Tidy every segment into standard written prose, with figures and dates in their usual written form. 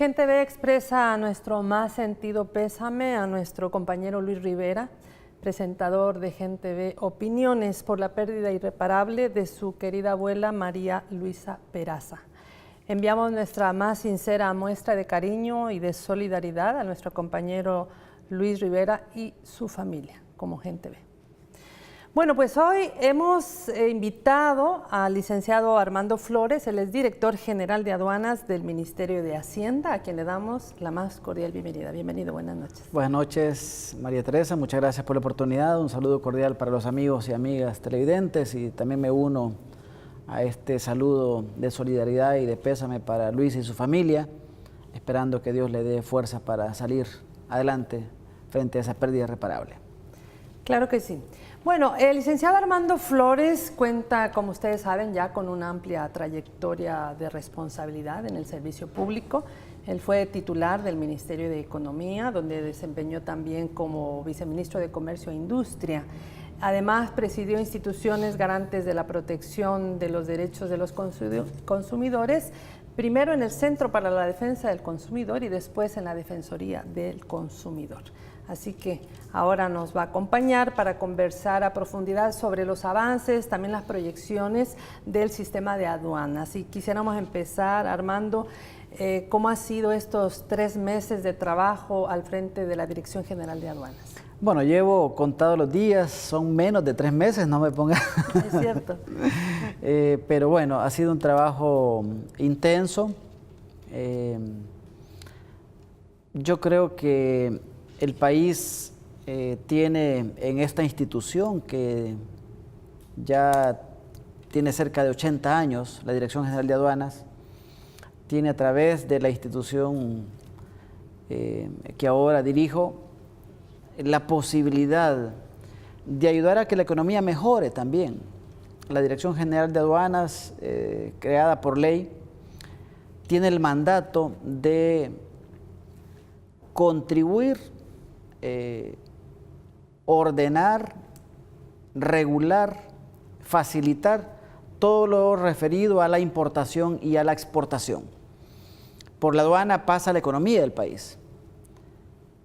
Gente B expresa nuestro más sentido pésame a nuestro compañero Luis Rivera, presentador de Gente B Opiniones, por la pérdida irreparable de su querida abuela María Luisa Peraza. Enviamos nuestra más sincera muestra de cariño y de solidaridad a nuestro compañero Luis Rivera y su familia, como Gente B. Bueno, pues hoy hemos invitado al licenciado Armando Flores, él es director general de aduanas del Ministerio de Hacienda, a quien le damos la más cordial bienvenida. Bienvenido, buenas noches. Buenas noches, María Teresa, muchas gracias por la oportunidad. Un saludo cordial para los amigos y amigas televidentes y también me uno a este saludo de solidaridad y de pésame para Luis y su familia, esperando que Dios le dé fuerza para salir adelante frente a esa pérdida irreparable. Claro que sí. Bueno, el licenciado Armando Flores cuenta, como ustedes saben, ya con una amplia trayectoria de responsabilidad en el servicio público. Él fue titular del Ministerio de Economía, donde desempeñó también como viceministro de Comercio e Industria. Además, presidió instituciones garantes de la protección de los derechos de los consumidores, primero en el Centro para la Defensa del Consumidor y después en la Defensoría del Consumidor. Así que ahora nos va a acompañar para conversar a profundidad sobre los avances, también las proyecciones del sistema de aduanas. Y quisiéramos empezar, Armando, ¿cómo ha sido estos 3 meses de trabajo al frente de la Dirección General de Aduanas? Bueno, llevo contados los días, son menos de 3 meses, no me ponga. Es cierto. Pero bueno, ha sido un trabajo intenso. Yo creo que el país tiene en esta institución que ya tiene cerca de 80 años, la Dirección General de Aduanas, tiene a través de la institución que ahora dirijo, la posibilidad de ayudar a que la economía mejore también. La Dirección General de Aduanas, creada por ley, tiene el mandato de contribuir, ordenar, regular, facilitar todo lo referido a la importación y a la exportación. Por la aduana pasa la economía del país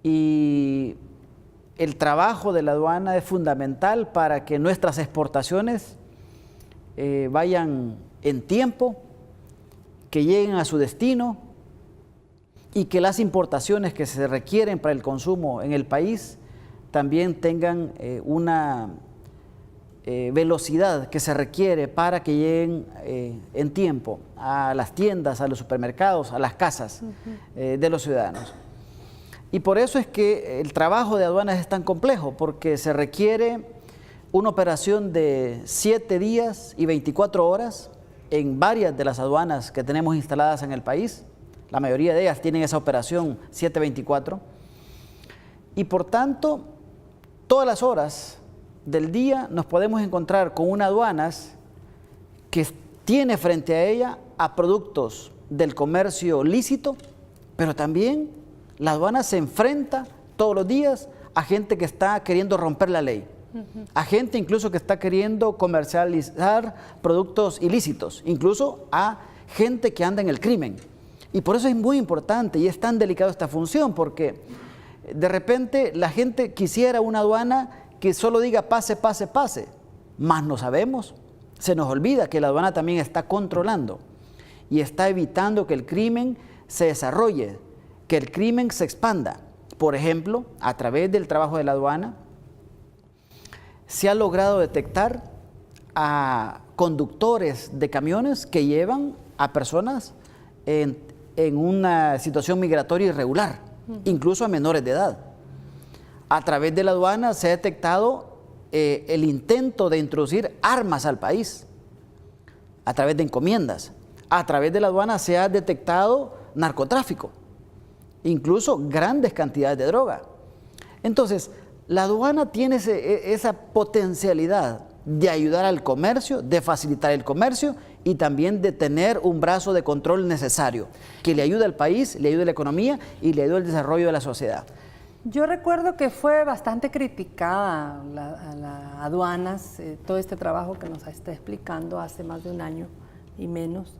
y el trabajo de la aduana es fundamental para que nuestras exportaciones vayan en tiempo, que lleguen a su destino y que las importaciones que se requieren para el consumo en el país también tengan una velocidad que se requiere para que lleguen en tiempo a las tiendas, a los supermercados, a las casas de los ciudadanos. Y por eso es que el trabajo de aduanas es tan complejo, porque se requiere una operación de 7 días y 24 horas en varias de las aduanas que tenemos instaladas en el país. La mayoría de ellas tienen esa operación 7/24. Y por tanto, todas las horas del día nos podemos encontrar con una aduanas que tiene frente a ella a productos del comercio lícito, pero también la aduana se enfrenta todos los días a gente que está queriendo romper la ley, a gente incluso que está queriendo comercializar productos ilícitos, incluso a gente que anda en el crimen. Y por eso es muy importante y es tan delicada esta función, porque de repente la gente quisiera una aduana que solo diga pase, pase, pase, mas no sabemos, se nos olvida que la aduana también está controlando y está evitando que el crimen se desarrolle, que el crimen se expanda. Por ejemplo, a través del trabajo de la aduana, se ha logrado detectar a conductores de camiones que llevan a personas en una situación migratoria irregular, incluso a menores de edad. A través de la aduana se ha detectado el intento de introducir armas al país, a través de encomiendas. A través de la aduana se ha detectado narcotráfico, incluso grandes cantidades de droga. Entonces, la aduana tiene esa potencialidad de ayudar al comercio, de facilitar el comercio y también de tener un brazo de control necesario, que le ayude al país, le ayude a la economía y le ayude al desarrollo de la sociedad. Yo recuerdo que fue bastante criticada la aduanas, todo este trabajo que nos está explicando hace más de un año y menos,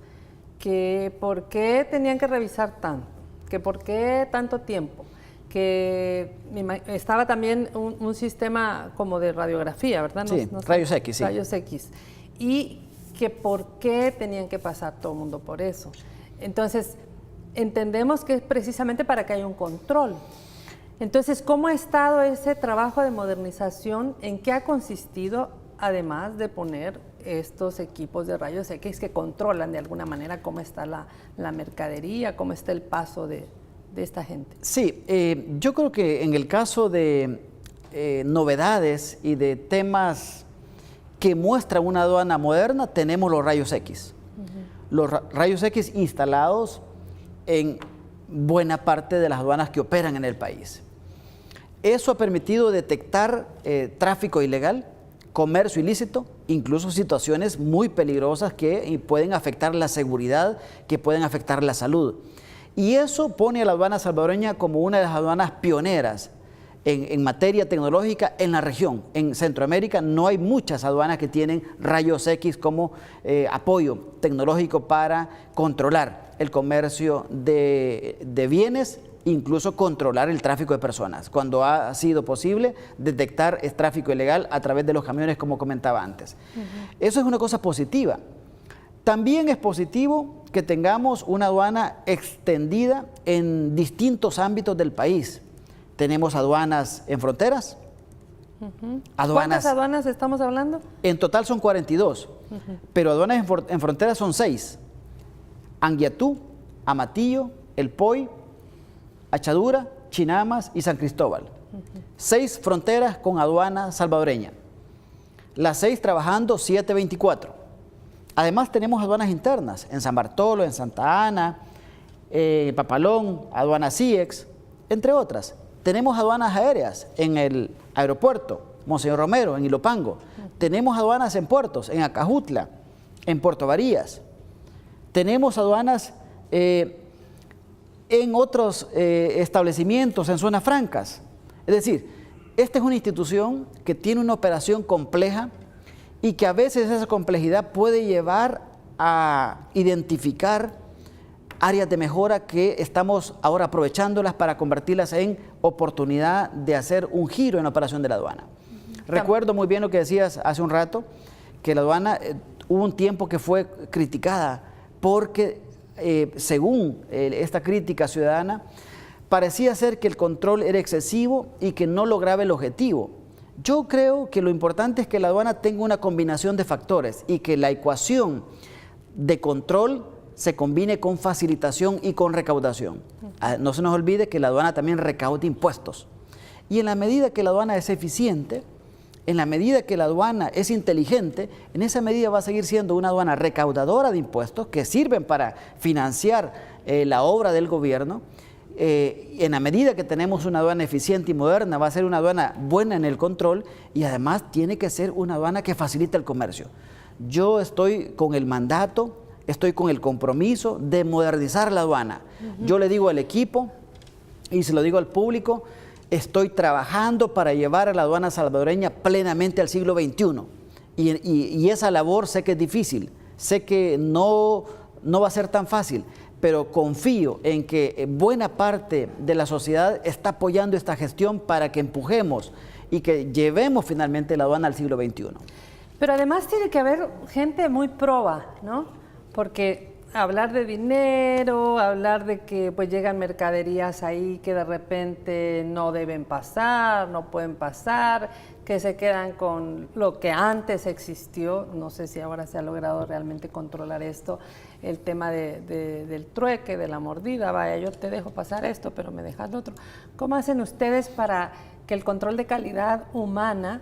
que por qué tenían que revisar tanto. que por qué tanto tiempo, que estaba también un sistema como de radiografía, ¿verdad? Sí, rayos X, sí. Rayos X. Y que por qué tenían que pasar todo el mundo por eso. Entonces, entendemos que es precisamente para que haya un control. Entonces, ¿cómo ha estado ese trabajo de modernización? ¿En qué ha consistido, además de poner estos equipos de rayos X que controlan de alguna manera cómo está la mercadería, cómo está el paso de esta gente? Sí, yo creo que en el caso de novedades y de temas que muestran una aduana moderna, tenemos los rayos X. Los rayos X instalados en buena parte de las aduanas que operan en el país. Eso ha permitido detectar tráfico ilegal, comercio ilícito, incluso situaciones muy peligrosas que pueden afectar la seguridad, que pueden afectar la salud. Y eso pone a la aduana salvadoreña como una de las aduanas pioneras en materia tecnológica en la región. En Centroamérica no hay muchas aduanas que tienen rayos X como apoyo tecnológico para controlar el comercio de bienes, incluso controlar el tráfico de personas, cuando ha sido posible detectar el tráfico ilegal a través de los camiones, como comentaba antes. Eso es una cosa positiva. También es positivo que tengamos una aduana extendida en distintos ámbitos del país. Tenemos aduanas en fronteras. ¿Cuántas aduanas estamos hablando? En total son 42, pero aduanas en fronteras son 6. Anguiatú, Amatillo, El Poy, Achadura, Chinamas y San Cristóbal. 6 fronteras con aduana salvadoreña. Las 6 trabajando 7/24. Además tenemos aduanas internas en San Bartolo, en Santa Ana, Papalón, aduana CIEX, entre otras. Tenemos aduanas aéreas en el aeropuerto Monseñor Romero, en Ilopango. Tenemos aduanas en puertos, en Acajutla, en Puerto Varías. Tenemos aduanas en otros establecimientos, en zonas francas. Es decir, esta es una institución que tiene una operación compleja y que a veces esa complejidad puede llevar a identificar áreas de mejora que estamos ahora aprovechándolas para convertirlas en oportunidad de hacer un giro en la operación de la aduana. Recuerdo muy bien lo que decías hace un rato, que la aduana hubo un tiempo que fue criticada porque, según esta crítica ciudadana, parecía ser que el control era excesivo y que no lograba el objetivo. Yo creo que lo importante es que la aduana tenga una combinación de factores y que la ecuación de control se combine con facilitación y con recaudación. No se nos olvide que la aduana también recauda impuestos. Y en la medida que la aduana es eficiente, en la medida que la aduana es inteligente, en esa medida va a seguir siendo una aduana recaudadora de impuestos que sirven para financiar la obra del gobierno. En la medida que tenemos una aduana eficiente y moderna, va a ser una aduana buena en el control y además tiene que ser una aduana que facilite el comercio. Yo estoy con el mandato, estoy con el compromiso de modernizar la aduana. Yo le digo al equipo y se lo digo al público, estoy trabajando para llevar a la aduana salvadoreña plenamente al siglo XXI. Y esa labor sé que es difícil, sé que no va a ser tan fácil, pero confío en que buena parte de la sociedad está apoyando esta gestión para que empujemos y que llevemos finalmente la aduana al siglo XXI. Pero además tiene que haber gente muy proba, ¿no? Porque hablar de dinero, hablar de que pues llegan mercaderías ahí que de repente no deben pasar, no pueden pasar, que se quedan con lo que antes existió, no sé si ahora se ha logrado realmente controlar esto, el tema del trueque, de la mordida, vaya, yo te dejo pasar esto, pero me dejas lo otro. ¿Cómo hacen ustedes para que el control de calidad humana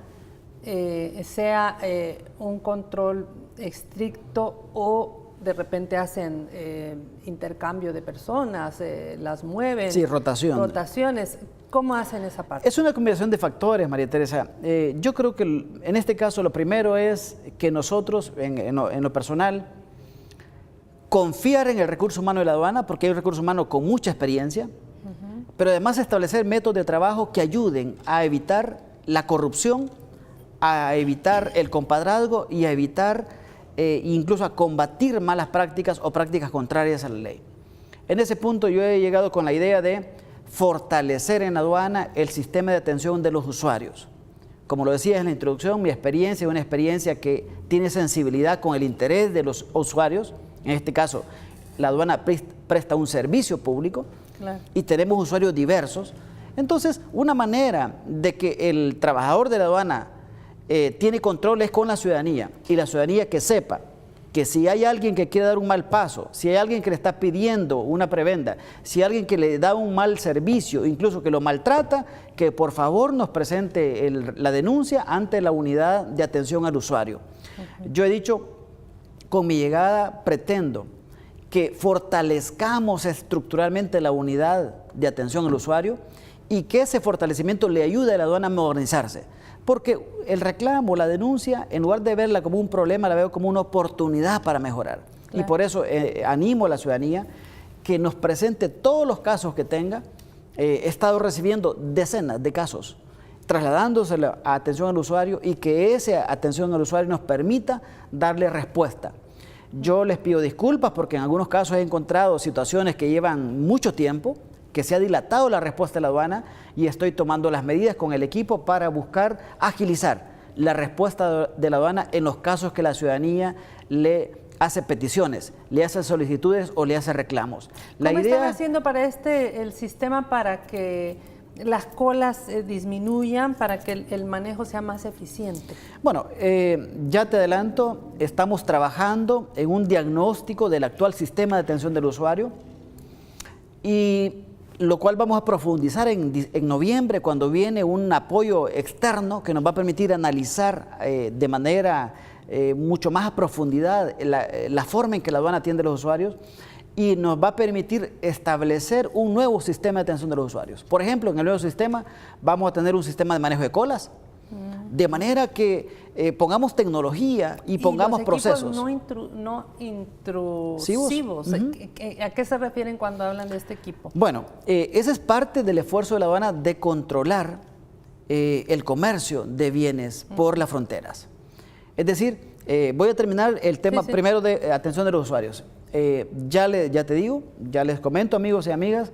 sea un control estricto o de repente hacen intercambio de personas, las mueven? Sí, rotaciones. ¿Cómo hacen esa parte? Es una combinación de factores, María Teresa. Yo creo que en este caso lo primero es que nosotros, en lo personal, confiar en el recurso humano de la aduana, porque hay un recurso humano con mucha experiencia, pero además establecer métodos de trabajo que ayuden a evitar la corrupción, a evitar el compadrazgo y a evitar incluso a combatir malas prácticas o prácticas contrarias a la ley. En ese punto yo he llegado con la idea de fortalecer en la aduana el sistema de atención de los usuarios. Como lo decía en la introducción, mi experiencia es una experiencia que tiene sensibilidad con el interés de los usuarios. En este caso, la aduana presta un servicio público, claro, y tenemos usuarios diversos. Entonces, una manera de que el trabajador de la aduana tiene control es con la ciudadanía, y la ciudadanía que sepa que si hay alguien que quiere dar un mal paso, si hay alguien que le está pidiendo una prebenda, si hay alguien que le da un mal servicio, incluso que lo maltrata, que por favor nos presente la denuncia ante la unidad de atención al usuario. Yo he dicho, con mi llegada pretendo que fortalezcamos estructuralmente la unidad de atención al usuario y que ese fortalecimiento le ayude a la aduana a modernizarse. Porque el reclamo, la denuncia, en lugar de verla como un problema, la veo como una oportunidad para mejorar. Claro. Y por eso animo a la ciudadanía que nos presente todos los casos que tenga. He estado recibiendo decenas de casos, trasladándose a atención al usuario, y que esa atención al usuario nos permita darle respuesta. Yo les pido disculpas porque en algunos casos he encontrado situaciones que llevan mucho tiempo, que se ha dilatado la respuesta de la aduana, y estoy tomando las medidas con el equipo para buscar agilizar la respuesta de la aduana en los casos que la ciudadanía le hace peticiones, le hace solicitudes o le hace reclamos. ¿Cómo están haciendo para el sistema para que las colas disminuyan, para que el manejo sea más eficiente? Bueno, ya te adelanto, estamos trabajando en un diagnóstico del actual sistema de atención del usuario, y lo cual vamos a profundizar en noviembre, cuando viene un apoyo externo que nos va a permitir analizar de manera mucho más a profundidad la forma en que la aduana atiende a los usuarios, y nos va a permitir establecer un nuevo sistema de atención de los usuarios. Por ejemplo, en el nuevo sistema vamos a tener un sistema de manejo de colas, de manera que pongamos tecnología y pongamos procesos. No intrusivos. ¿A qué se refieren cuando hablan de este equipo? Bueno, ese es parte del esfuerzo de la aduana de controlar el comercio de bienes por las fronteras. Es decir, voy a terminar el tema primero de atención de los usuarios. Ya te digo, ya les comento, amigos y amigas,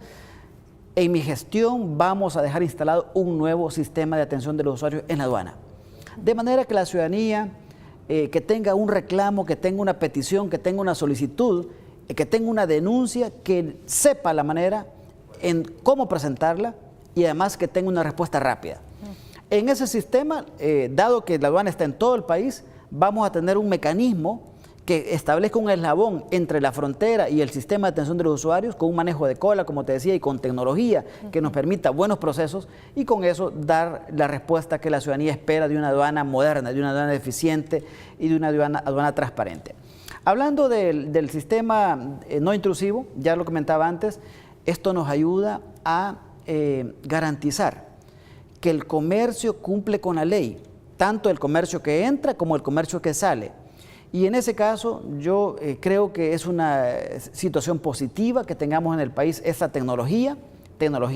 en mi gestión vamos a dejar instalado un nuevo sistema de atención de los usuarios en la aduana. De manera que la ciudadanía que tenga un reclamo, que tenga una petición, que tenga una solicitud, que tenga una denuncia, que sepa la manera en cómo presentarla, y además que tenga una respuesta rápida. En ese sistema, dado que la aduana está en todo el país, vamos a tener un mecanismo que establezca un eslabón entre la frontera y el sistema de atención de los usuarios, con un manejo de cola, como te decía, y con tecnología que nos permita buenos procesos, y con eso dar la respuesta que la ciudadanía espera de una aduana moderna, de una aduana eficiente y de una aduana transparente. Hablando del sistema no intrusivo, ya lo comentaba antes, esto nos ayuda a garantizar que el comercio cumple con la ley, tanto el comercio que entra como el comercio que sale. Y en ese caso yo creo que es una situación positiva que tengamos en el país esta tecnología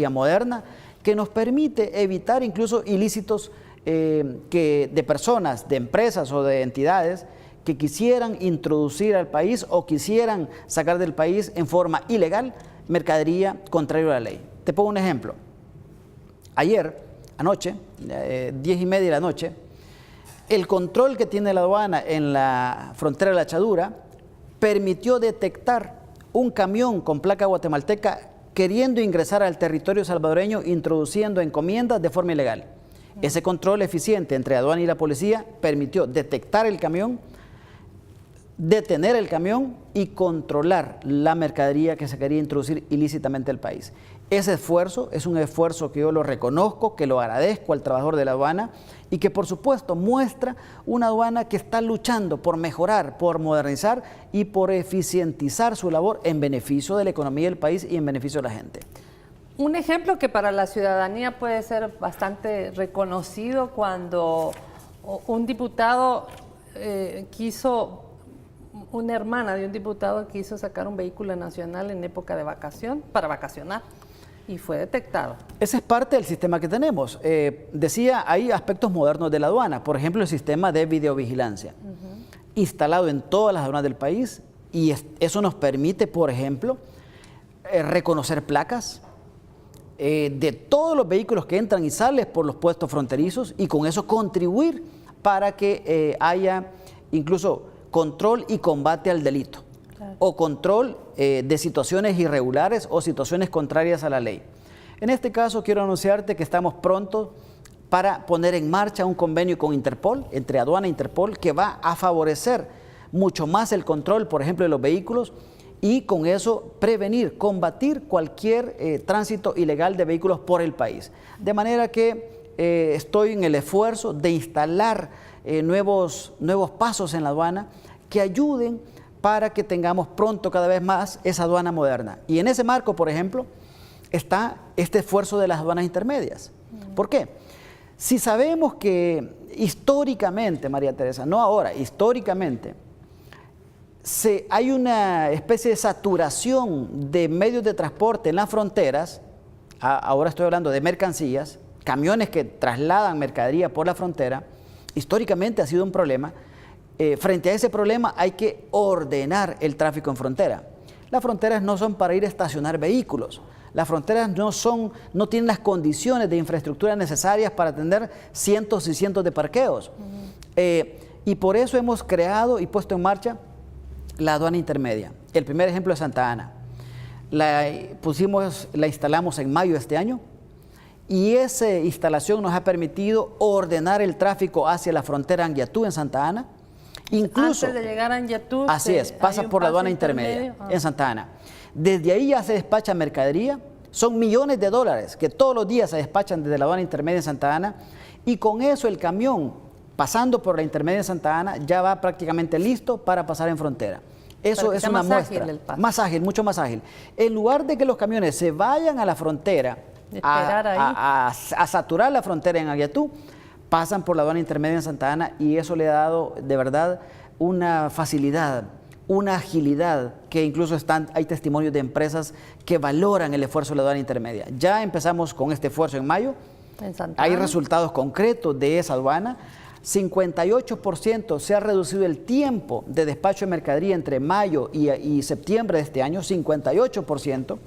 moderna, que nos permite evitar incluso ilícitos de personas, de empresas o de entidades que quisieran introducir al país o quisieran sacar del país en forma ilegal mercadería contraria a la ley. Te pongo un ejemplo. Ayer, anoche, 10:30 de la noche, el control que tiene la aduana en la frontera de la Achadura permitió detectar un camión con placa guatemalteca queriendo ingresar al territorio salvadoreño, introduciendo encomiendas de forma ilegal. Ese control eficiente entre aduana y la policía permitió detectar el camión, detener el camión y controlar la mercadería que se quería introducir ilícitamente al país. Ese esfuerzo es un esfuerzo que yo lo reconozco, que lo agradezco al trabajador de la aduana, y que por supuesto muestra una aduana que está luchando por mejorar, por modernizar y por eficientizar su labor en beneficio de la economía del país y en beneficio de la gente. Un ejemplo que para la ciudadanía puede ser bastante reconocido, cuando un diputado una hermana de un diputado quiso sacar un vehículo nacional en época de vacación, para vacacionar, y fue detectado. Ese es parte del sistema que tenemos. Decía, hay aspectos modernos de la aduana, por ejemplo, el sistema de videovigilancia, instalado en todas las aduanas del país, y eso nos permite, por ejemplo, reconocer placas de todos los vehículos que entran y salen por los puestos fronterizos y con eso contribuir para que haya incluso control y combate al delito, claro, o control de situaciones irregulares o situaciones contrarias a la ley. En este caso quiero anunciarte que estamos prontos para poner en marcha un convenio con Interpol, entre aduana e Interpol, que va a favorecer mucho más el control, por ejemplo, de los vehículos y con eso prevenir, combatir cualquier tránsito ilegal de vehículos por el país. De manera que estoy en el esfuerzo de instalar nuevos pasos en la aduana que ayuden para que tengamos pronto cada vez más esa aduana moderna. Y en ese marco, por ejemplo, está este esfuerzo de las aduanas intermedias. ¿Por qué? Si sabemos que históricamente, María Teresa, no ahora, históricamente, hay una especie de saturación de medios de transporte en las fronteras, ahora estoy hablando de mercancías, camiones que trasladan mercadería por la frontera, históricamente ha sido un problema. Frente a ese problema hay que ordenar el tráfico en frontera. Las fronteras no son para ir a estacionar vehículos. Las fronteras no tienen las condiciones de infraestructura necesarias para tener cientos y cientos de parqueos. Y por eso hemos creado y puesto en marcha la aduana intermedia. El primer ejemplo es Santa Ana. La instalamos en mayo de este año y esa instalación nos ha permitido ordenar el tráfico hacia la frontera Anguiatú en Santa Ana. Incluso, antes de llegar a Anguiatú, así es, pasa por la aduana intermedia en Santa Ana. Desde ahí ya se despacha mercadería, son millones de dólares que todos los días se despachan desde la aduana intermedia en Santa Ana y con eso el camión pasando por la intermedia de Santa Ana ya va prácticamente listo para pasar en frontera. Eso es una muestra. Más ágil, mucho más ágil. En lugar de que los camiones se vayan a la frontera a saturar la frontera en Anguiatú, pasan por la aduana intermedia en Santa Ana y eso le ha dado de verdad una facilidad, una agilidad que incluso hay testimonios de empresas que valoran el esfuerzo de la aduana intermedia. Ya empezamos con este esfuerzo en mayo, hay resultados concretos de esa aduana. 58% se ha reducido el tiempo de despacho de mercadería entre mayo y septiembre de este año, 58%.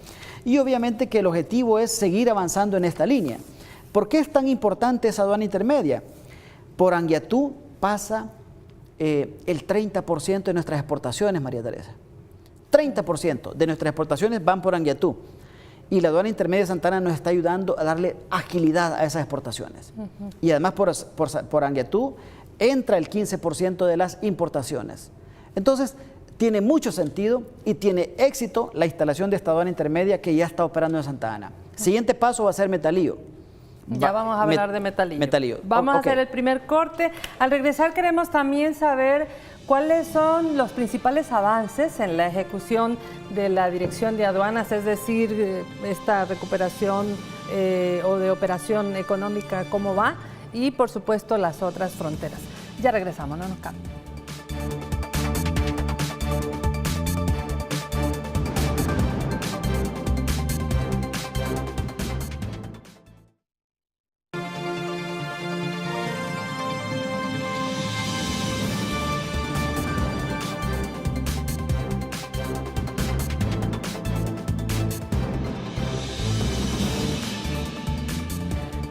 Y obviamente que el objetivo es seguir avanzando en esta línea. ¿Por qué es tan importante esa aduana intermedia? Por Anguiatú pasa el 30% de nuestras exportaciones, María Teresa. 30% de nuestras exportaciones van por Anguiatú. Y la aduana intermedia de Santa Ana nos está ayudando a darle agilidad a esas exportaciones. Y además por Anguiatú entra el 15% de las importaciones. Entonces, tiene mucho sentido y tiene éxito la instalación de esta aduana intermedia que ya está operando en Santa Ana. Siguiente paso va a ser Metalío. Ya vamos a hablar de Metalío. Vamos a hacer el primer corte. Al regresar queremos también saber cuáles son los principales avances en la ejecución de la Dirección de Aduanas, es decir, esta recuperación o de operación económica, cómo va, y por supuesto las otras fronteras. Ya regresamos, no nos cambien.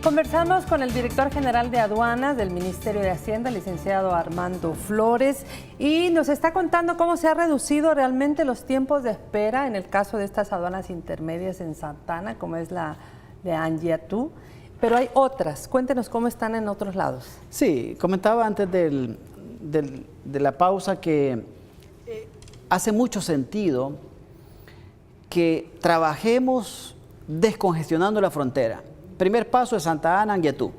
Conversamos con el director general de aduanas del Ministerio de Hacienda, el licenciado Armando Flores, y nos está contando cómo se ha reducido realmente los tiempos de espera en el caso de estas aduanas intermedias en Santa Ana, como es la de Anguiatú, pero hay otras. Cuéntenos cómo están en otros lados. Sí, comentaba antes de la pausa que hace mucho sentido que trabajemos descongestionando la frontera. Primer paso es Santa Ana, Anguiatú.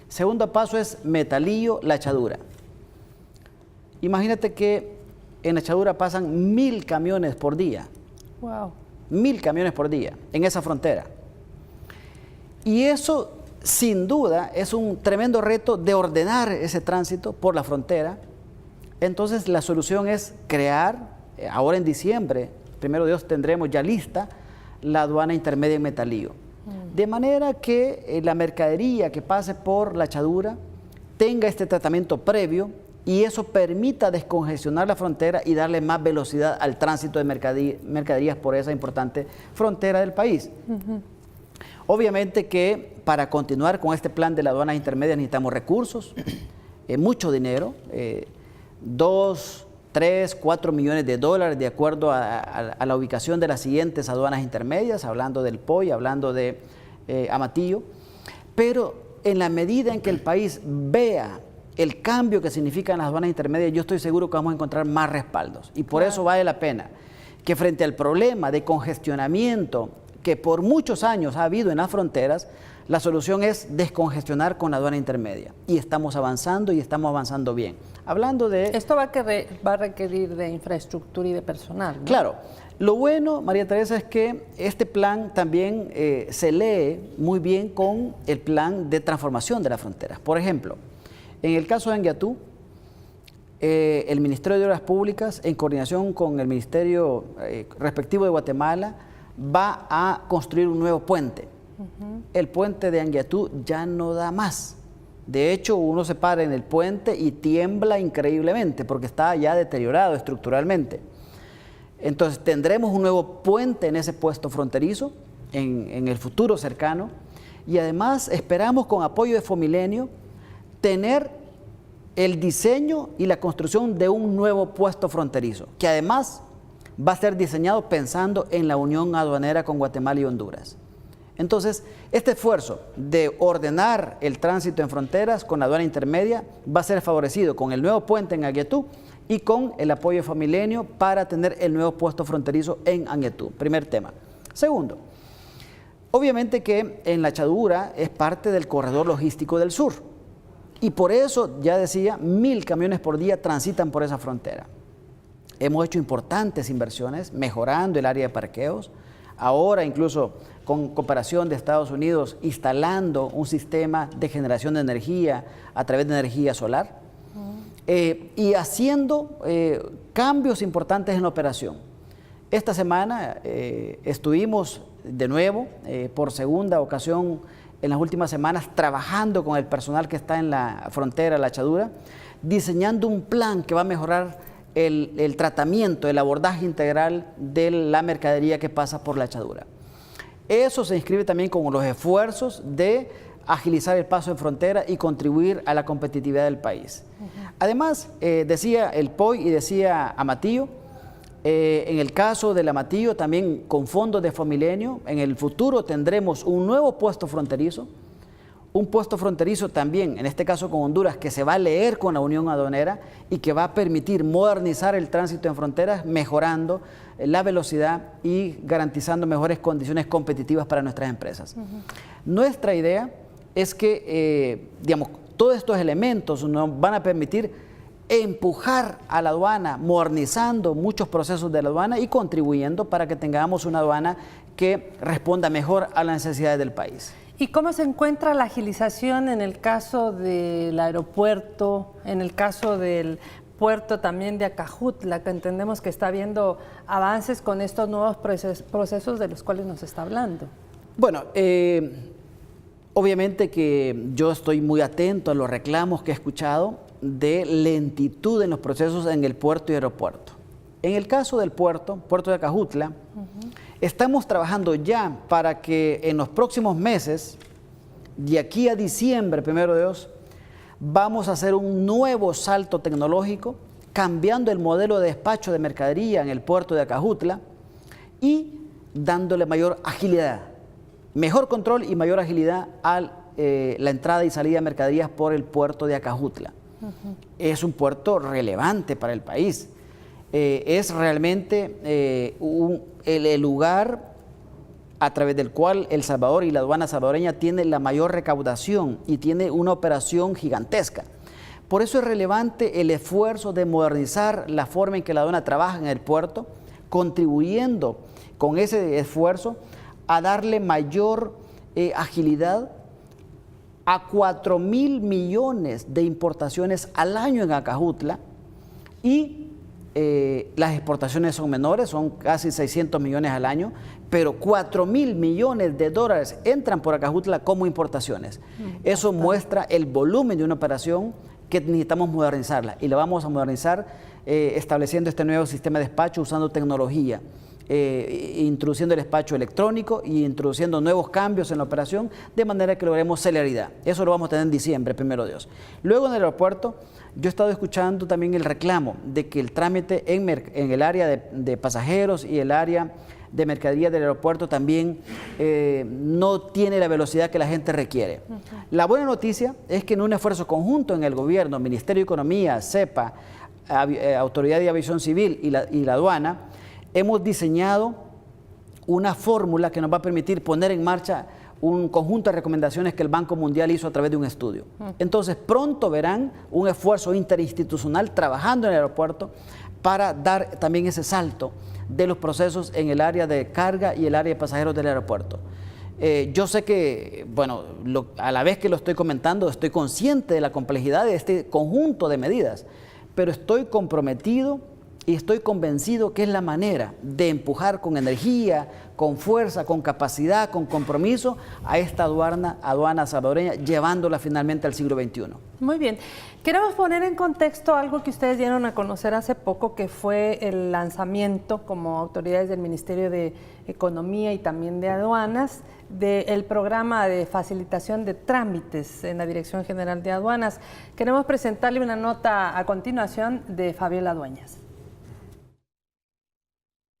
Segundo paso es Metalío, La Echadura. Imagínate que en La Echadura pasan 1000 camiones por día. Wow. 1000 camiones por día en esa frontera. Y eso, sin duda, es un tremendo reto de ordenar ese tránsito por la frontera. Entonces, la solución es crear, ahora en diciembre, primero Dios, tendremos ya lista la aduana intermedia en Metalío. De manera que la mercadería que pase por La Echadura tenga este tratamiento previo y eso permita descongestionar la frontera y darle más velocidad al tránsito de mercaderías por esa importante frontera del país. Obviamente que para continuar con este plan de las aduanas intermedias necesitamos recursos, mucho dinero, 2, 3, 4 millones de dólares de acuerdo a la ubicación de las siguientes aduanas intermedias, hablando del POI, hablando de Amatillo, pero en la medida en que el país vea el cambio que significan las aduanas intermedias, yo estoy seguro que vamos a encontrar más respaldos. Y por eso vale la pena que frente al problema de congestionamiento que por muchos años ha habido en las fronteras, la solución es descongestionar con la aduana intermedia. Y estamos avanzando y estamos avanzando bien. Hablando de... Esto va a requerir de infraestructura y de personal, ¿no? Claro. Lo bueno, María Teresa, es que este plan también se lee muy bien con el plan de transformación de las fronteras. Por ejemplo, en el caso de Anguiatú, el Ministerio de Obras Públicas, en coordinación con el Ministerio respectivo de Guatemala, va a construir un nuevo puente. El puente de Anguiatú ya no da más. De hecho, uno se para en el puente y tiembla increíblemente porque está ya deteriorado estructuralmente. Entonces tendremos un nuevo puente en ese puesto fronterizo en el futuro cercano, y además esperamos, con apoyo de Fomilenio, tener el diseño y la construcción de un nuevo puesto fronterizo, que además va a ser diseñado pensando en la unión aduanera con Guatemala y Honduras. Entonces, este esfuerzo de ordenar el tránsito en fronteras con la aduana intermedia va a ser favorecido con el nuevo puente en Anguiatú y con el apoyo de Fomilenio para tener el nuevo puesto fronterizo en Anguiatú. Primer tema. Segundo, obviamente que en la Achadura es parte del corredor logístico del sur, y por eso, ya decía, 1000 camiones por día transitan por esa frontera. Hemos hecho importantes inversiones mejorando el área de parqueos, ahora incluso con cooperación de Estados Unidos instalando un sistema de generación de energía a través de energía solar, y haciendo cambios importantes en la operación. Esta semana estuvimos de nuevo, por segunda ocasión en las últimas semanas, trabajando con el personal que está en la frontera, la Achadura, diseñando un plan que va a mejorar el tratamiento, el abordaje integral de la mercadería que pasa por la Achadura. Eso se inscribe también con los esfuerzos de agilizar el paso en frontera y contribuir a la competitividad del país. Además, decía el POI y decía Amatillo, en el caso del Amatillo también con fondos de Fomilenio, en el futuro tendremos un nuevo puesto fronterizo, un puesto fronterizo también, en este caso con Honduras, que se va a leer con la Unión Aduanera y que va a permitir modernizar el tránsito en fronteras, mejorando la velocidad y garantizando mejores condiciones competitivas para nuestras empresas. Nuestra idea es que, digamos, todos estos elementos nos van a permitir empujar a la aduana, modernizando muchos procesos de la aduana y contribuyendo para que tengamos una aduana que responda mejor a las necesidades del país. ¿Y cómo se encuentra la agilización en el caso del aeropuerto, en el caso del puerto también de Acajutla, que entendemos que está habiendo avances con estos nuevos procesos de los cuales nos está hablando? Bueno, obviamente que yo estoy muy atento a los reclamos que he escuchado de lentitud en los procesos en el puerto y aeropuerto. En el caso del puerto de Acajutla, estamos trabajando ya para que en los próximos meses, de aquí a diciembre, primero de Dios, vamos a hacer un nuevo salto tecnológico, cambiando el modelo de despacho de mercadería en el puerto de Acajutla y dándole mayor agilidad, mejor control y mayor agilidad a la entrada y salida de mercaderías por el puerto de Acajutla. Es un puerto relevante para el país. Es realmente el lugar a través del cual El Salvador y la aduana salvadoreña tiene la mayor recaudación y tiene una operación gigantesca. Por eso es relevante el esfuerzo de modernizar la forma en que la aduana trabaja en el puerto, contribuyendo con ese esfuerzo a darle mayor agilidad a 4.000 millones de importaciones al año en Acajutla, y las exportaciones son menores, son casi 600 millones al año, pero 4.000 millones de dólares entran por Acajutla como importaciones. Eso muestra el volumen de una operación que necesitamos modernizarla y la vamos a modernizar estableciendo este nuevo sistema de despacho usando tecnología. Introduciendo el despacho electrónico y introduciendo nuevos cambios en la operación de manera que logremos celeridad. Eso lo vamos a tener en diciembre, primero Dios. Luego en el aeropuerto, yo he estado escuchando también el reclamo de que el trámite en el área de pasajeros y el área de mercadería del aeropuerto también no tiene la velocidad que la gente requiere. La buena noticia es que en un esfuerzo conjunto en el gobierno, Ministerio de Economía, CEPA, Autoridad de Aviación Civil y la aduana, hemos diseñado una fórmula que nos va a permitir poner en marcha un conjunto de recomendaciones que el Banco Mundial hizo a través de un estudio. Entonces, pronto verán un esfuerzo interinstitucional trabajando en el aeropuerto para dar también ese salto de los procesos en el área de carga y el área de pasajeros del aeropuerto. Yo sé que, bueno, a la vez que lo estoy comentando, estoy consciente de la complejidad de este conjunto de medidas, pero estoy comprometido y estoy convencido que es la manera de empujar con energía, con fuerza, con capacidad, con compromiso a esta aduana salvadoreña, llevándola finalmente al siglo XXI. Muy bien. Queremos poner en contexto algo que ustedes dieron a conocer hace poco, que fue el lanzamiento como autoridades del Ministerio de Economía y también de Aduanas del programa de facilitación de trámites en la Dirección General de Aduanas. Queremos presentarle una nota a continuación de Fabiola Dueñas.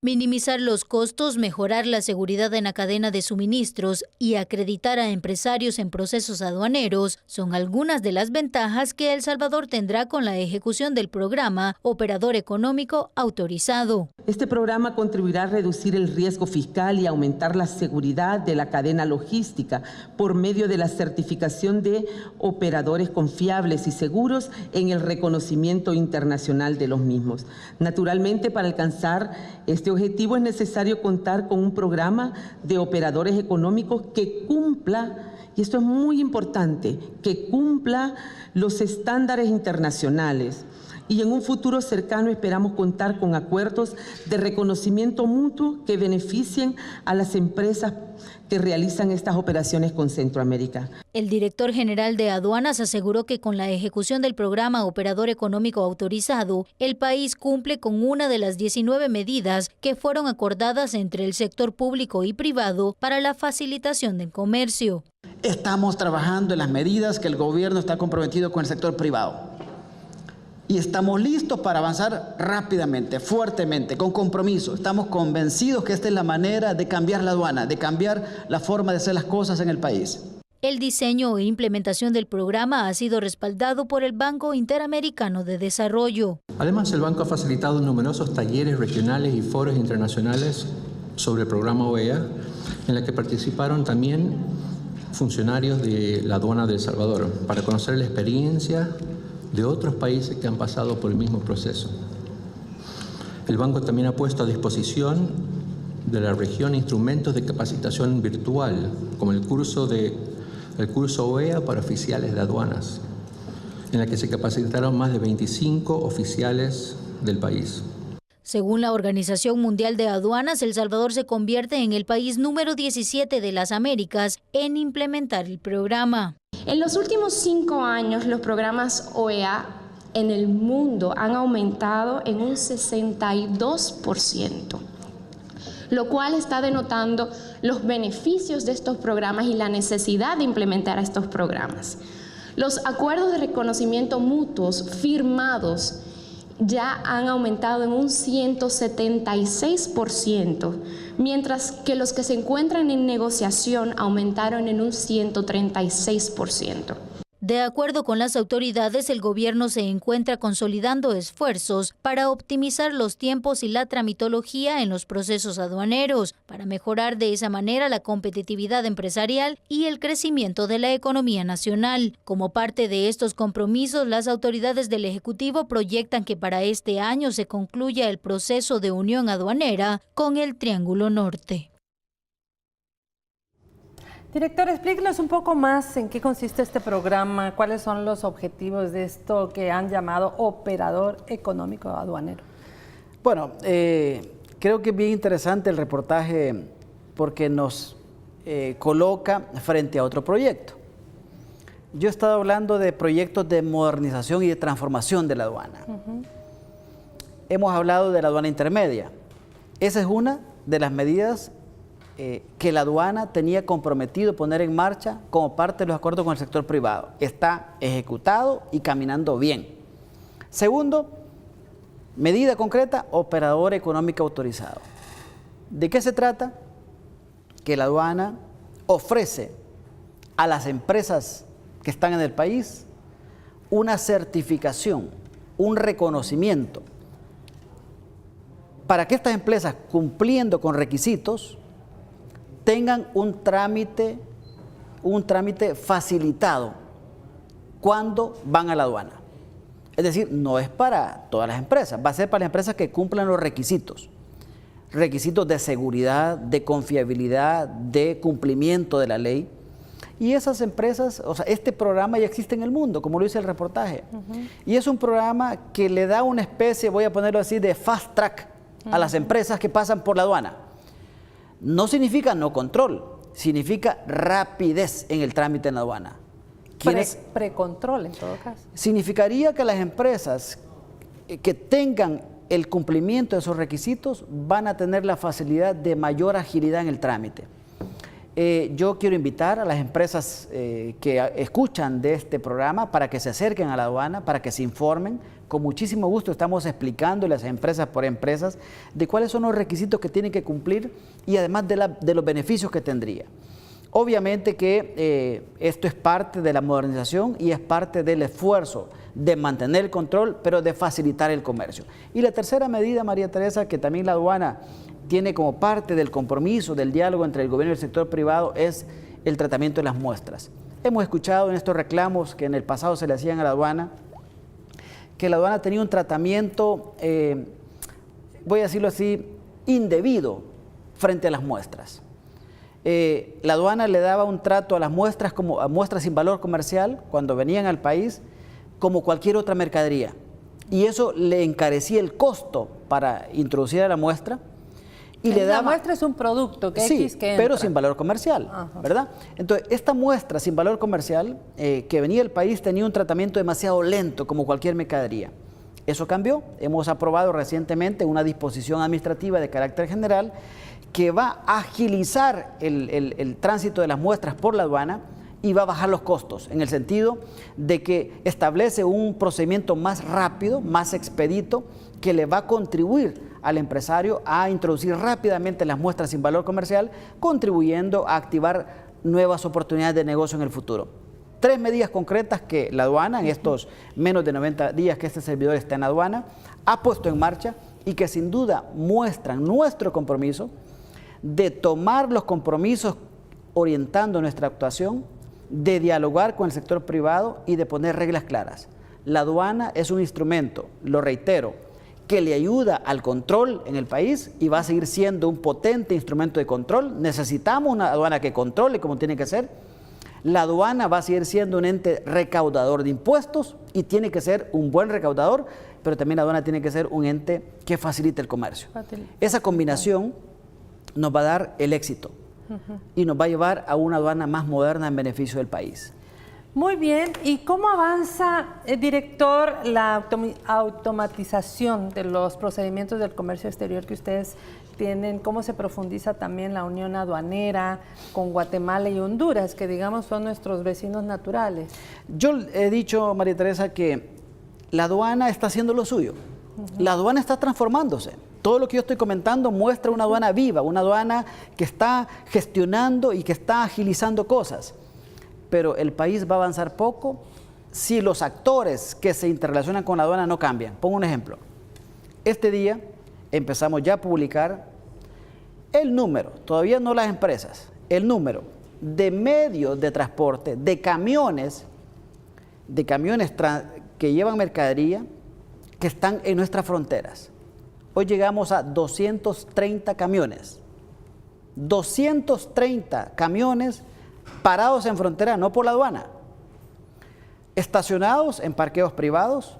Minimizar los costos, mejorar la seguridad en la cadena de suministros y acreditar a empresarios en procesos aduaneros son algunas de las ventajas que El Salvador tendrá con la ejecución del programa Operador Económico Autorizado. Este programa contribuirá a reducir el riesgo fiscal y aumentar la seguridad de la cadena logística por medio de la certificación de operadores confiables y seguros en el reconocimiento internacional de los mismos. Naturalmente, para alcanzar este objetivo es necesario contar con un programa de operadores económicos que cumpla, y esto es muy importante, que cumpla los estándares internacionales. Y en un futuro cercano esperamos contar con acuerdos de reconocimiento mutuo que beneficien a las empresas que realizan estas operaciones con Centroamérica. El director general de Aduanas aseguró que con la ejecución del programa Operador Económico Autorizado, el país cumple con una de las 19 medidas que fueron acordadas entre el sector público y privado para la facilitación del comercio. Estamos trabajando en las medidas que el gobierno está comprometido con el sector privado. Y estamos listos para avanzar rápidamente, fuertemente, con compromiso. Estamos convencidos que esta es la manera de cambiar la aduana, de cambiar la forma de hacer las cosas en el país. El diseño e implementación del programa ha sido respaldado por el Banco Interamericano de Desarrollo. Además, el banco ha facilitado numerosos talleres regionales y foros internacionales sobre el programa OEA, en la que participaron también funcionarios de la aduana de El Salvador, para conocer la experiencia de otros países que han pasado por el mismo proceso. El banco también ha puesto a disposición de la región instrumentos de capacitación virtual, como el curso OEA para oficiales de aduanas, en la que se capacitaron más de 25 oficiales del país. Según la Organización Mundial de Aduanas, El Salvador se convierte en el país número 17 de las Américas en implementar el programa. En los últimos 5 años, los programas OEA en el mundo han aumentado en un 62%, lo cual está denotando los beneficios de estos programas y la necesidad de implementar estos programas. Los acuerdos de reconocimiento mutuos firmados ya han aumentado en un 176%, mientras que los que se encuentran en negociación aumentaron en un 136%. De acuerdo con las autoridades, el gobierno se encuentra consolidando esfuerzos para optimizar los tiempos y la tramitología en los procesos aduaneros, para mejorar de esa manera la competitividad empresarial y el crecimiento de la economía nacional. Como parte de estos compromisos, las autoridades del Ejecutivo proyectan que para este año se concluya el proceso de unión aduanera con el Triángulo Norte. Director, explíquenos un poco más en qué consiste este programa, cuáles son los objetivos de esto que han llamado Operador Económico Aduanero. Bueno, creo que es bien interesante el reportaje porque nos coloca frente a otro proyecto. yo he estado hablando de proyectos de modernización y de transformación de la aduana. Hemos hablado de la aduana intermedia. Esa es una de las medidas que la aduana tenía comprometido poner en marcha como parte de los acuerdos con el sector privado. Está ejecutado y caminando bien. Segundo, medida concreta, operador económico autorizado. ¿De qué se trata? Que la aduana ofrece a las empresas que están en el país una certificación, un reconocimiento, para que estas empresas, cumpliendo con requisitos, tengan un trámite facilitado cuando van a la aduana. Es decir, no es para todas las empresas, va a ser para las empresas que cumplan los requisitos. Requisitos de seguridad, de confiabilidad, de cumplimiento de la ley. Y esas empresas, o sea, este programa ya existe en el mundo, como lo dice el reportaje. Y es un programa que le da una especie, voy a ponerlo así, de fast track a las empresas que pasan por la aduana. No significa no control, significa rapidez en el trámite en la aduana. Precontrol en todo caso. Significaría que las empresas que tengan el cumplimiento de esos requisitos van a tener la facilidad de mayor agilidad en el trámite. Yo quiero invitar a las empresas que escuchan de este programa para que se acerquen a la aduana, para que se informen. Con muchísimo gusto estamos explicándoles empresas por empresas de cuáles son los requisitos que tienen que cumplir y además de los beneficios que tendría. Obviamente que esto es parte de la modernización y es parte del esfuerzo de mantener el control, pero de facilitar el comercio. Y la tercera medida, María Teresa, que también la aduana tiene como parte del compromiso, del diálogo entre el gobierno y el sector privado, es el tratamiento de las muestras. Hemos escuchado en estos reclamos que en el pasado se le hacían a la aduana, que la aduana tenía un tratamiento, voy a decirlo así, indebido frente a las muestras. La aduana le daba un trato a las muestras como a muestras sin valor comercial cuando venían al país como cualquier otra mercadería, y eso le encarecía el costo para introducir a la muestra. Y le daba, la muestra es un producto que sí, X que entra, pero sin valor comercial, ¿verdad? Entonces, esta muestra sin valor comercial que venía del país tenía un tratamiento demasiado lento como cualquier mercadería. Eso cambió. Hemos aprobado recientemente una disposición administrativa de carácter general que va a agilizar el tránsito de las muestras por la aduana y va a bajar los costos, en el sentido de que establece un procedimiento más rápido, más expedito, que le va a contribuir al empresario a introducir rápidamente las muestras sin valor comercial, contribuyendo a activar nuevas oportunidades de negocio en el futuro. 3 medidas concretas que la aduana, en estos menos de 90 días que este servidor está en la aduana, ha puesto en marcha y que sin duda muestran nuestro compromiso de tomar los compromisos orientando nuestra actuación, de dialogar con el sector privado y de poner reglas claras. La aduana es un instrumento, lo reitero, que le ayuda al control en el país y va a seguir siendo un potente instrumento de control. Necesitamos una aduana que controle como tiene que ser. La aduana va a seguir siendo un ente recaudador de impuestos y tiene que ser un buen recaudador, pero también la aduana tiene que ser un ente que facilite el comercio. Esa combinación nos va a dar el éxito y nos va a llevar a una aduana más moderna en beneficio del país. Muy bien, ¿y cómo avanza, director, la automatización de los procedimientos del comercio exterior que ustedes tienen? ¿Cómo se profundiza también la unión aduanera con Guatemala y Honduras, que digamos son nuestros vecinos naturales? Yo he dicho, María Teresa, que la aduana está haciendo lo suyo. La aduana está transformándose. Todo lo que yo estoy comentando muestra una aduana viva, una aduana que está gestionando y que está agilizando cosas. Pero el país va a avanzar poco si los actores que se interrelacionan con la aduana no cambian. Pongo un ejemplo. Este día empezamos ya a publicar el número, todavía no las empresas, el número de medios de transporte, de camiones que llevan mercadería que están en nuestras fronteras. Hoy llegamos a 230 camiones. 230 camiones parados en frontera, no por la aduana, estacionados en parqueos privados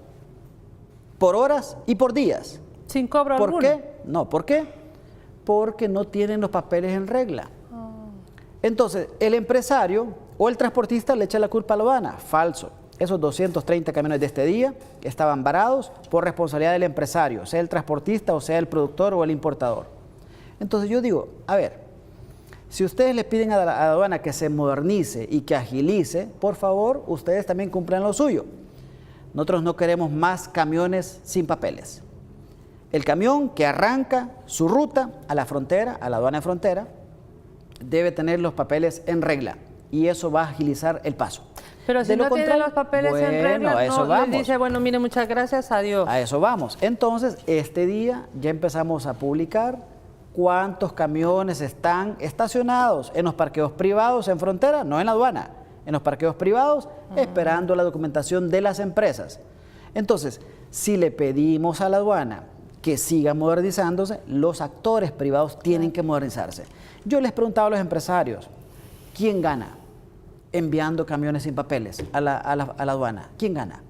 por horas y por días. ¿Sin cobro alguno? ¿Por qué? No, ¿por qué? Porque no tienen los papeles en regla. Entonces, el empresario O el transportista le echa la culpa a la aduana. Falso. Esos 230 camiones de este día estaban varados por responsabilidad del empresario, sea el transportista o sea el productor o el importador. Entonces yo digo, a ver, si ustedes le piden a la aduana que se modernice y que agilice, por favor, ustedes también cumplan lo suyo. Nosotros no queremos más camiones sin papeles. El camión que arranca su ruta a la frontera, a la aduana de frontera, debe tener los papeles en regla y eso va a agilizar el paso. Pero si no tiene los papeles en regla, a eso vamos. Le dice, bueno, mire, muchas gracias, adiós. A eso vamos. Entonces, este día ya empezamos a publicar cuántos camiones están estacionados en los parqueos privados en frontera, no en la aduana, en los parqueos privados, esperando la documentación de las empresas. Entonces, si le pedimos a la aduana que siga modernizándose, los actores privados tienen que modernizarse. Yo les preguntaba a los empresarios, ¿quién gana enviando camiones sin papeles a la aduana? ¿Quién gana?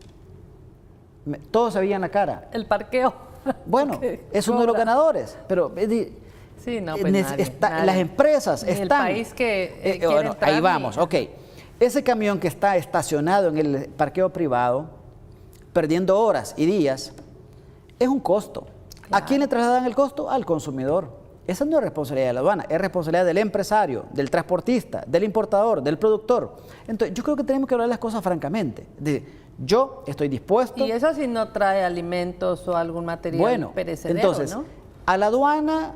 Todos se veían la cara. El parqueo. Bueno, es uno de los ganadores, pero sí, no, pues nadie. Las empresas en están... el país que bueno, ahí vamos, ok. Ese camión que está estacionado en el parqueo privado, perdiendo horas y días, es un costo. Claro. ¿A quién le trasladan el costo? Al consumidor. Esa no es responsabilidad de la aduana, es responsabilidad del empresario, del transportista, del importador, del productor. Entonces, yo creo que tenemos que hablar las cosas francamente. Yo estoy dispuesto... Y eso si no trae alimentos o algún material perecedero, entonces, ¿no? A la aduana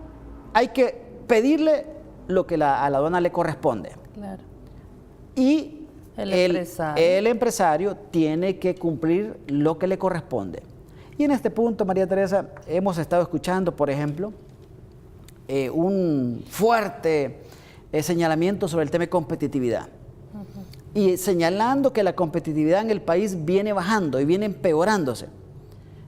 hay que pedirle lo que a la aduana le corresponde. Claro. Y el empresario tiene que cumplir lo que le corresponde. Y en este punto, María Teresa, hemos estado escuchando, por ejemplo, un fuerte señalamiento sobre el tema de competitividad. Y señalando que la competitividad en el país viene bajando y viene empeorándose.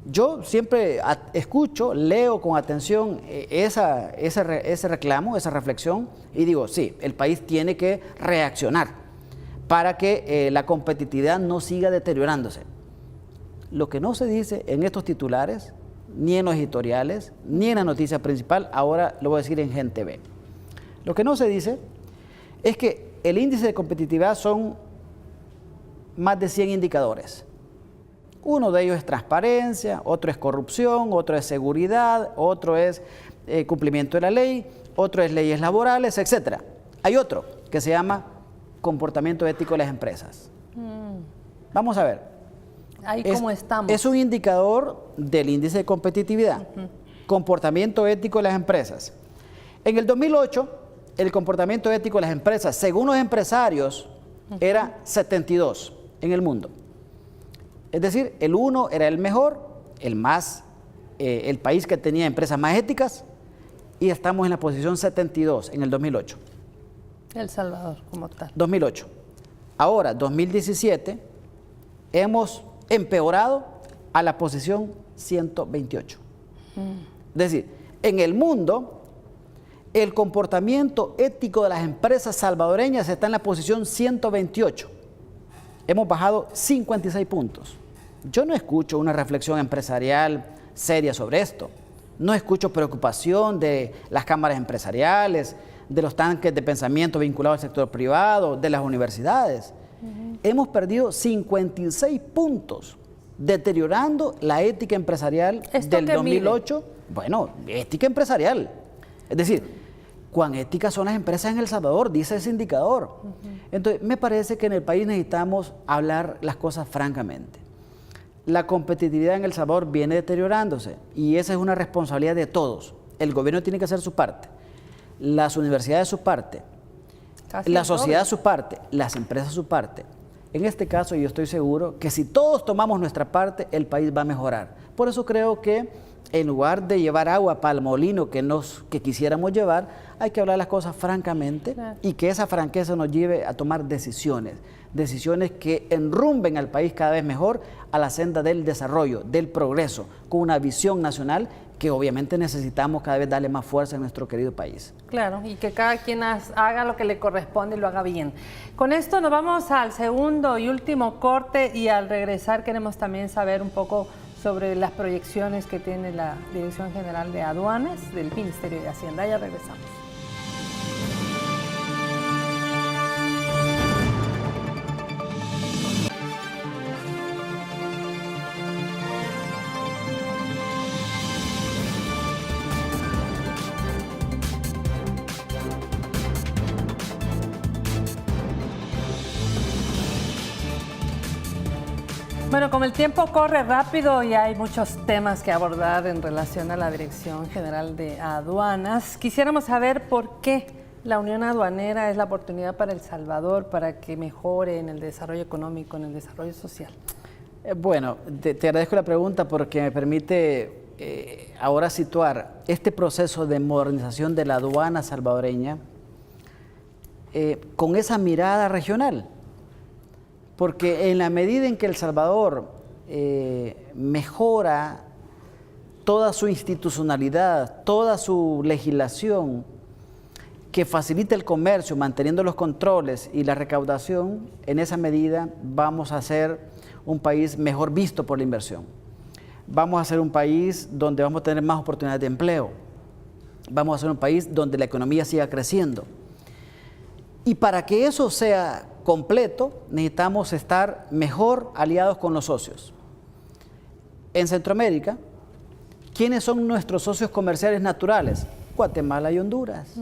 Yo siempre escucho, leo con atención ese reclamo, esa reflexión, y digo, sí, el país tiene que reaccionar para que la competitividad no siga deteriorándose. Lo que no se dice en estos titulares, ni en los editoriales, ni en la noticia principal, ahora lo voy a decir en Gen TV. Lo que no se dice es que el índice de competitividad son más de 100 indicadores. Uno de ellos es transparencia, otro es corrupción, otro es seguridad, otro es cumplimiento de la ley, otro es leyes laborales, etc. Hay otro que se llama comportamiento ético de las empresas. Vamos a ver. Ahí cómo estamos. Es un indicador del índice de competitividad. Comportamiento ético de las empresas. En el 2008, el comportamiento ético de las empresas, según los empresarios, era 72 en el mundo. Es decir, el 1 era el mejor, el país que tenía empresas más éticas, y estamos en la posición 72 en el 2008. El Salvador, como tal. 2008. Ahora, 2017, hemos empeorado a la posición 128. Es decir, en el mundo, el comportamiento ético de las empresas salvadoreñas está en la posición 128. Hemos bajado 56 puntos. Yo no escucho una reflexión empresarial seria sobre esto. No escucho preocupación de las cámaras empresariales, de los tanques de pensamiento vinculados al sector privado, de las universidades. Hemos perdido 56 puntos, deteriorando la ética empresarial del 2008. Mide? Bueno, ética empresarial. Es decir, ¿cuán éticas son las empresas en El Salvador? Dice ese indicador. Entonces, me parece que en el país necesitamos hablar las cosas francamente. La competitividad en El Salvador viene deteriorándose y esa es una responsabilidad de todos. El gobierno tiene que hacer su parte, las universidades su parte, la sociedad su parte, las empresas su parte. En este caso yo estoy seguro que si todos tomamos nuestra parte, el país va a mejorar. Por eso creo que en lugar de llevar agua para el molino que quisiéramos llevar, hay que hablar las cosas francamente y que esa franqueza nos lleve a tomar decisiones que enrumben al país cada vez mejor a la senda del desarrollo, del progreso, con una visión nacional que obviamente necesitamos cada vez darle más fuerza a nuestro querido país. Claro, y que cada quien haga lo que le corresponde y lo haga bien. Con esto nos vamos al segundo y último corte y al regresar queremos también saber un poco sobre las proyecciones que tiene la Dirección General de Aduanas del Ministerio de Hacienda. Ya regresamos. Bueno, como el tiempo corre rápido y hay muchos temas que abordar en relación a la Dirección General de Aduanas, quisiéramos saber por qué la Unión Aduanera es la oportunidad para El Salvador para que mejore en el desarrollo económico, en el desarrollo social. Bueno, te agradezco la pregunta porque me permite ahora situar este proceso de modernización de la aduana salvadoreña con esa mirada regional. Porque en la medida en que El Salvador mejora toda su institucionalidad, toda su legislación, que facilita el comercio, manteniendo los controles y la recaudación, en esa medida vamos a ser un país mejor visto por la inversión. Vamos a ser un país donde vamos a tener más oportunidades de empleo. Vamos a ser un país donde la economía siga creciendo. Y para que eso sea completo, necesitamos estar mejor aliados con los socios. En Centroamérica, ¿quiénes son nuestros socios comerciales naturales? Guatemala y Honduras.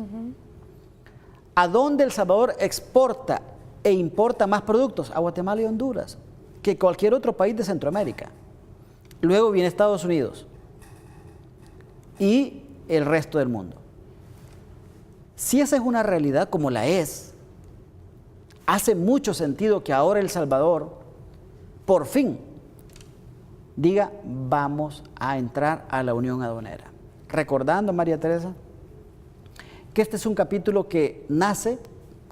¿A dónde El Salvador exporta e importa más productos? A Guatemala y Honduras, que cualquier otro país de Centroamérica. Luego viene Estados Unidos y el resto del mundo. Si esa es una realidad como la es, hace mucho sentido que ahora El Salvador, por fin, diga, vamos a entrar a la Unión Aduanera. Recordando, María Teresa, que este es un capítulo que nace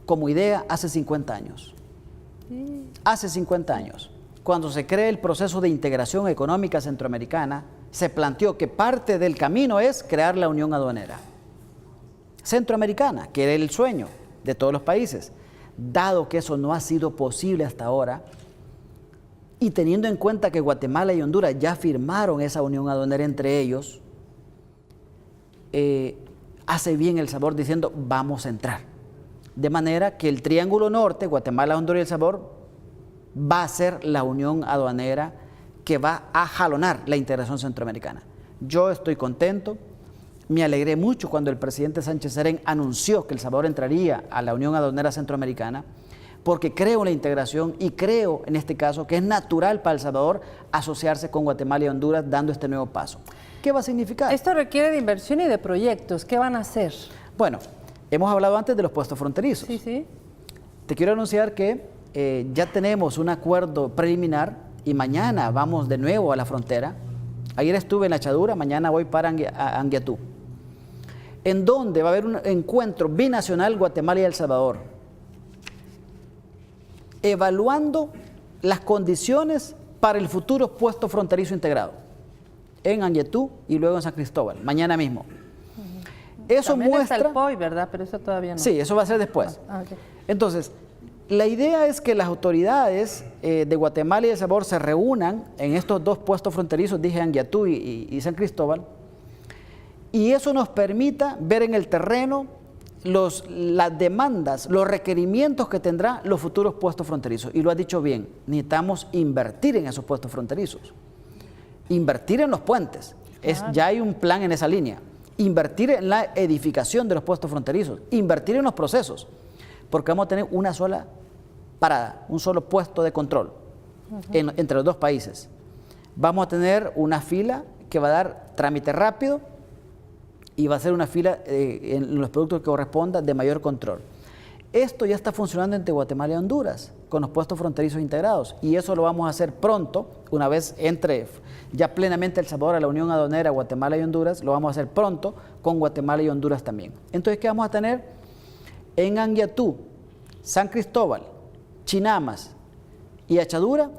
como idea hace 50 años. Hace 50 años, cuando se crea el proceso de integración económica centroamericana, se planteó que parte del camino es crear la Unión Aduanera centroamericana, que era el sueño de todos los países. Dado que eso no ha sido posible hasta ahora, y teniendo en cuenta que Guatemala y Honduras ya firmaron esa unión aduanera entre ellos, hace bien El Salvador diciendo, vamos a entrar. De manera que el Triángulo Norte, Guatemala, Honduras y El Salvador, va a ser la unión aduanera que va a jalonar la integración centroamericana. Yo estoy contento. Me alegré mucho cuando el presidente Sánchez Serén anunció que El Salvador entraría a la Unión Aduanera Centroamericana, porque creo en la integración y creo en este caso que es natural para El Salvador asociarse con Guatemala y Honduras dando este nuevo paso. ¿Qué va a significar? Esto requiere de inversión y de proyectos. ¿Qué van a hacer? Bueno, hemos hablado antes de los puestos fronterizos. Sí, sí. Te quiero anunciar que ya tenemos un acuerdo preliminar y mañana vamos de nuevo a la frontera. Ayer estuve en La Echadura, mañana voy para Anguiatú, en donde va a haber un encuentro binacional Guatemala y El Salvador, evaluando las condiciones para el futuro puesto fronterizo integrado en Anguiatú y luego en San Cristóbal, mañana mismo. Eso también muestra... está el POI, ¿verdad? Pero eso todavía no. Sí, eso va a ser después. Okay. Entonces, la idea es que las autoridades de Guatemala y El Salvador se reúnan en estos dos puestos fronterizos, dije Anguiatú y San Cristóbal, y eso nos permita ver en el terreno las demandas, los requerimientos que tendrán los futuros puestos fronterizos. Y lo has dicho bien, necesitamos invertir en esos puestos fronterizos, invertir en los puentes, ya hay un plan en esa línea, invertir en la edificación de los puestos fronterizos, invertir en los procesos, porque vamos a tener una sola parada, un solo puesto de control entre los dos países. Vamos a tener una fila que va a dar trámite rápido, y va a ser una fila en los productos que correspondan de mayor control. Esto ya está funcionando entre Guatemala y Honduras, con los puestos fronterizos integrados, y eso lo vamos a hacer pronto, una vez entre ya plenamente El Salvador a la Unión Aduanera, Guatemala y Honduras, lo vamos a hacer pronto con Guatemala y Honduras también. Entonces, ¿qué vamos a tener? En Anguiatú, San Cristóbal, Chinamas y Echadura,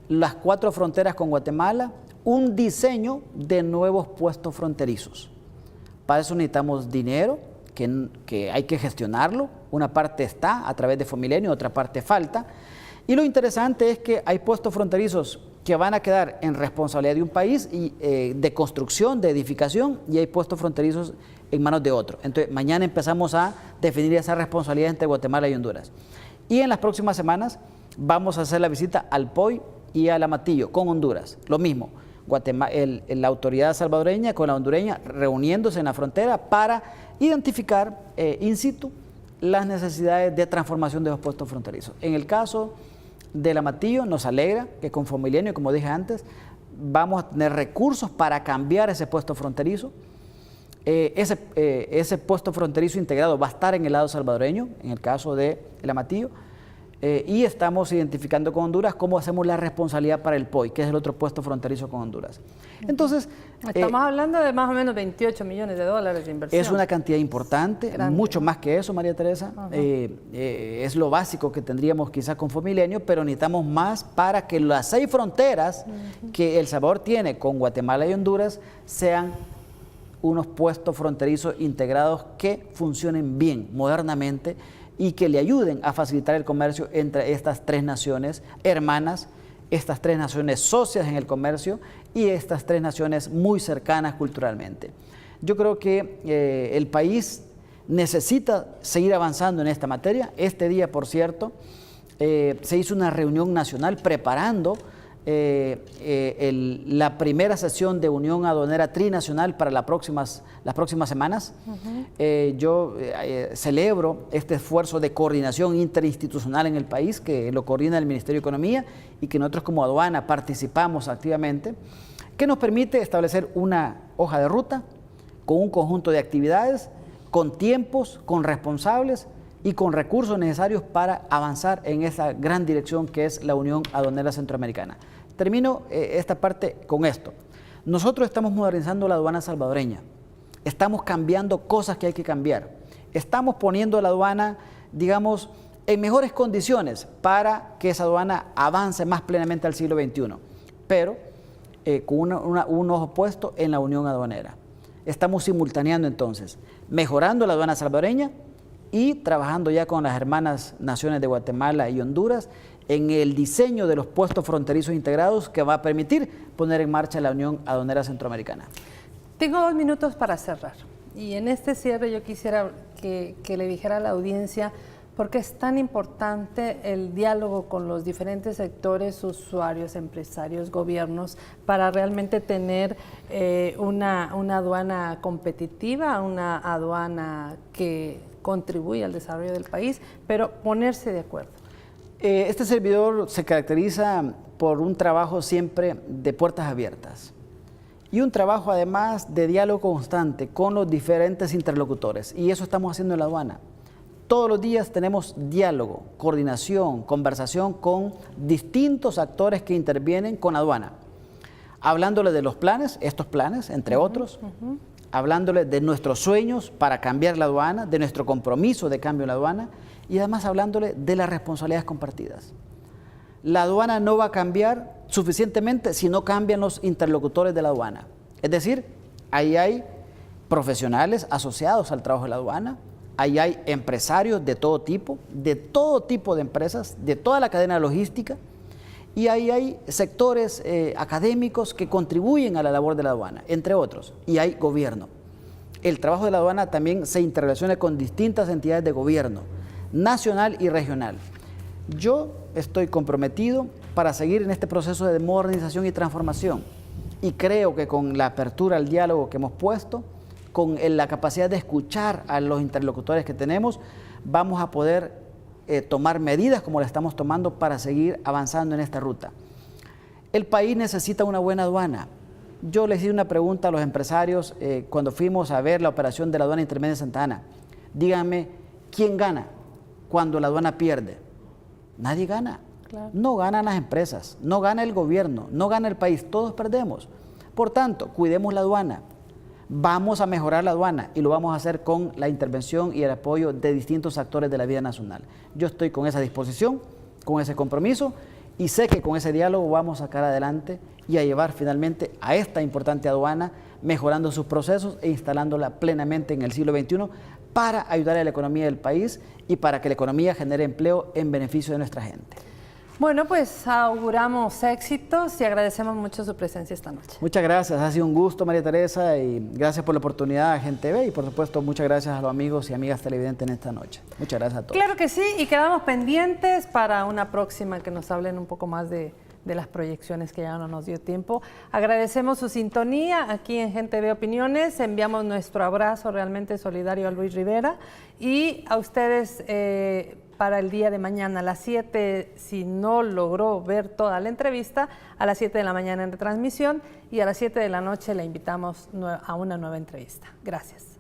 las 4 fronteras con Guatemala, un diseño de nuevos puestos fronterizos. Para eso necesitamos dinero, que hay que gestionarlo. Una parte está a través de Fomilenio, otra parte falta. Y lo interesante es que hay puestos fronterizos que van a quedar en responsabilidad de un país y de construcción, de edificación, y hay puestos fronterizos en manos de otro. Entonces, mañana empezamos a definir esa responsabilidad entre Guatemala y Honduras. Y en las próximas semanas vamos a hacer la visita al POI y al Amatillo con Honduras. Lo mismo. La autoridad salvadoreña con la hondureña reuniéndose en la frontera para identificar in situ las necesidades de transformación de los puestos fronterizos. En el caso del Amatillo nos alegra que con Fomilenio, como dije antes, vamos a tener recursos para cambiar ese puesto fronterizo. Ese puesto fronterizo integrado va a estar en el lado salvadoreño, en el caso del Amatillo, y estamos identificando con Honduras cómo hacemos la responsabilidad para el POI, que es el otro puesto fronterizo con Honduras. Entonces, estamos hablando de más o menos 28 millones de dólares de inversión. Es una cantidad importante, grande, mucho más que eso, María Teresa. Es lo básico que tendríamos quizás con Fomilenio, pero necesitamos más para que las 6 fronteras que El Salvador tiene con Guatemala y Honduras sean unos puestos fronterizos integrados que funcionen bien, modernamente, y que le ayuden a facilitar el comercio entre estas 3 naciones hermanas, estas 3 naciones socias en el comercio y estas 3 naciones muy cercanas culturalmente. Yo creo que el país necesita seguir avanzando en esta materia. Este día, por cierto, se hizo una reunión nacional preparando la primera sesión de Unión Aduanera Trinacional para las próximas semanas. Yo celebro este esfuerzo de coordinación interinstitucional en el país, que lo coordina el Ministerio de Economía y que nosotros como aduana participamos activamente, que nos permite establecer una hoja de ruta con un conjunto de actividades, con tiempos, con responsables y con recursos necesarios para avanzar en esa gran dirección que es la Unión Aduanera Centroamericana. Termino esta parte con esto. Nosotros estamos modernizando la aduana salvadoreña, estamos cambiando cosas que hay que cambiar, estamos poniendo la aduana, digamos, en mejores condiciones para que esa aduana avance más plenamente al siglo XXI, pero con un ojo puesto en la Unión Aduanera. Estamos simultaneando entonces, mejorando la aduana salvadoreña y trabajando ya con las hermanas naciones de Guatemala y Honduras en el diseño de los puestos fronterizos integrados que va a permitir poner en marcha la Unión Aduanera Centroamericana. Tengo 2 minutos para cerrar y en este cierre yo quisiera que le dijera a la audiencia por qué es tan importante el diálogo con los diferentes sectores, usuarios, empresarios, gobiernos, para realmente tener una aduana competitiva, una aduana que contribuye al desarrollo del país, pero ponerse de acuerdo. Este servidor se caracteriza por un trabajo siempre de puertas abiertas y un trabajo además de diálogo constante con los diferentes interlocutores, y eso estamos haciendo en la aduana. Todos los días tenemos diálogo, coordinación, conversación con distintos actores que intervienen con la aduana, hablándole de los planes, estos planes, entre otros, hablándole de nuestros sueños para cambiar la aduana, de nuestro compromiso de cambio en la aduana, y además hablándole de las responsabilidades compartidas. La aduana no va a cambiar suficientemente si no cambian los interlocutores de la aduana. Es decir, ahí hay profesionales asociados al trabajo de la aduana, ahí hay empresarios de todo tipo de empresas, de toda la cadena logística, y ahí hay sectores académicos que contribuyen a la labor de la aduana, entre otros, y hay gobierno. El trabajo de la aduana también se interrelaciona con distintas entidades de gobierno, nacional y regional. Yo estoy comprometido para seguir en este proceso de modernización y transformación, y creo que con la apertura al diálogo que hemos puesto, con la capacidad de escuchar a los interlocutores que tenemos, vamos a poder tomar medidas como la estamos tomando para seguir avanzando en esta ruta. El país necesita una buena aduana. Yo les hice una pregunta a los empresarios cuando fuimos a ver la operación de la aduana intermedia de Santa Ana. Díganme, ¿quién gana cuando la aduana pierde? Nadie gana. Claro. No ganan las empresas, no gana el gobierno, no gana el país, todos perdemos. Por tanto, cuidemos la aduana. Vamos a mejorar la aduana y lo vamos a hacer con la intervención y el apoyo de distintos actores de la vida nacional. Yo estoy con esa disposición, con ese compromiso, y sé que con ese diálogo vamos a sacar adelante y a llevar finalmente a esta importante aduana, mejorando sus procesos e instalándola plenamente en el siglo XXI para ayudar a la economía del país y para que la economía genere empleo en beneficio de nuestra gente. Bueno, pues auguramos éxitos y agradecemos mucho su presencia esta noche. Muchas gracias, ha sido un gusto, María Teresa, y gracias por la oportunidad a Gente TV y por supuesto muchas gracias a los amigos y amigas televidentes en esta noche. Muchas gracias a todos. Claro que sí, y quedamos pendientes para una próxima que nos hablen un poco más de las proyecciones, que ya no nos dio tiempo. Agradecemos su sintonía aquí en Gente Ve Opiniones, enviamos nuestro abrazo realmente solidario a Luis Rivera y a ustedes para el día de mañana a las 7, si no logró ver toda la entrevista, a las 7 de la mañana en retransmisión y a las 7 de la noche la invitamos a una nueva entrevista. Gracias.